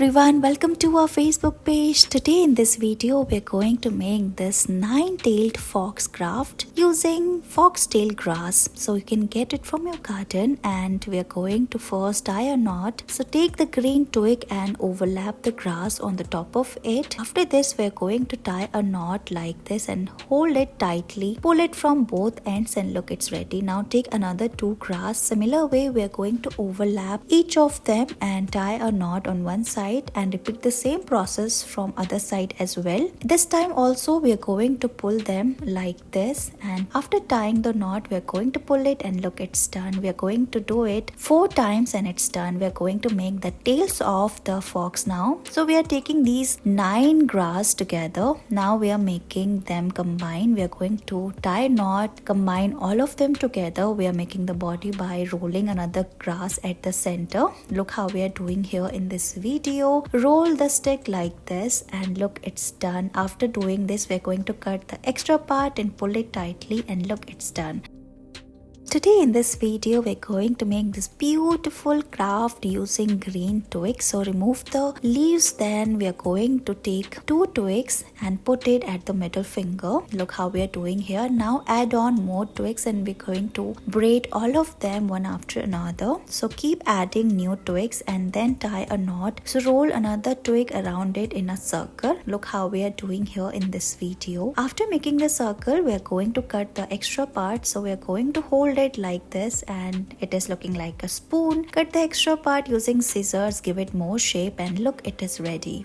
everyone, welcome to our Facebook page. Today in this video we're going to make this 9-tailed fox craft using foxtail grass. So you can get it from your garden, and we're going to first tie a knot. So take the green twig and overlap the grass on the top of it. After this we're going to tie a knot like this and hold it tightly. Pull it from both ends and look, it's ready. Now take another 2 grass. Similar way we're going to overlap each of them and tie a knot on one side and repeat the same process from other side as well. This time also we are going to pull them like this, and after tying the knot we are going to pull it and look, it's done. We are going to do it 4 times and it's done. We are going to make the tails of the fox now. So we are taking these 9 grass together. Now we are making them combine. We are going to tie a knot, combine all of them together. We are making the body by rolling another grass at the center. Look how we are doing here in this video. Roll the stick like this and look, it's done. After doing this we're going to cut the extra part and pull it tightly and look, it's done. Today in this video we're going to make this beautiful craft using green twigs. So remove the leaves, then we are going to take 2 twigs and put it at the middle finger. Look how we are doing here. Now add on more twigs and we're going to braid all of them one after another. So keep adding new twigs and then tie a knot. So roll another twig around it in a circle. Look how we are doing here in this video. After making the circle we are going to cut the extra part. So we are going to hold it like this and it is looking like a spoon. Cut the extra part using scissors, give it more shape, and look, it is ready.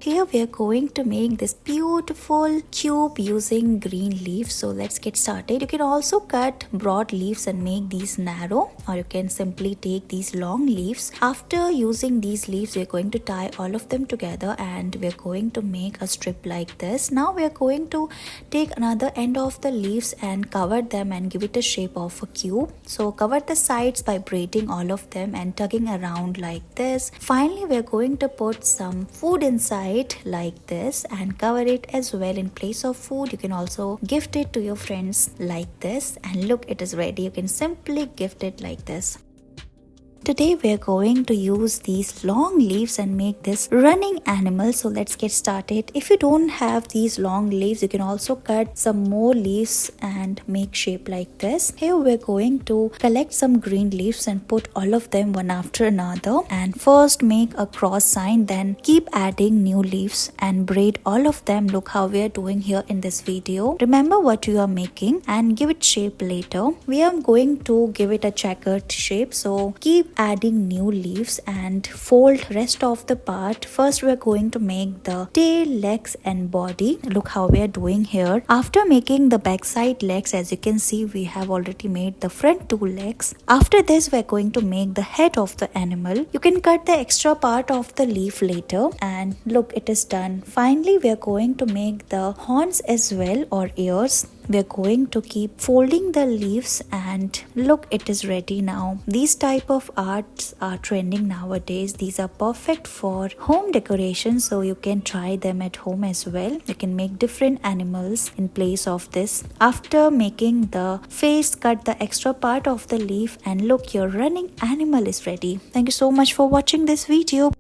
Here we are going to make this beautiful cube using green leaves. So let's get started. You can also cut broad leaves and make these narrow, or you can simply take these long leaves. After using these leaves we are going to tie all of them together and we are going to make a strip like this. Now we are going to take another end of the leaves and cover them and give it a shape of a cube. So cover the sides by braiding all of them and tugging around like this. Finally we are going to put some food inside like this and cover it as well. In place of food you can also gift it to your friends like this, and look, it is ready. You can simply gift it like this. Today we are going to use these long leaves and make this running animal. So let's get started. If you don't have these long leaves you can also cut some more leaves and make shape like this. Here we're going to collect some green leaves and put all of them one after another, and first make a cross sign, then keep adding new leaves and braid all of them. Look how we are doing here in this video. Remember what you are making and give it shape later. We are going to give it a checkered shape, so keep adding new leaves and fold rest of the part. First we are going to make the tail, legs and body. Look how we are doing here. After making the backside legs, as you can see we have already made the front 2 legs. After this we are going to make the head of the animal. You can cut the extra part of the leaf later, and look, it is done. Finally we are going to make the horns as well, or ears. We are going to keep folding the leaves and look, it is ready now. These type of arts are trending nowadays. These are perfect for home decoration, so you can try them at home as well. You can make different animals in place of this. After making the face, cut the extra part of the leaf and look, your running animal is ready. Thank you so much for watching this video.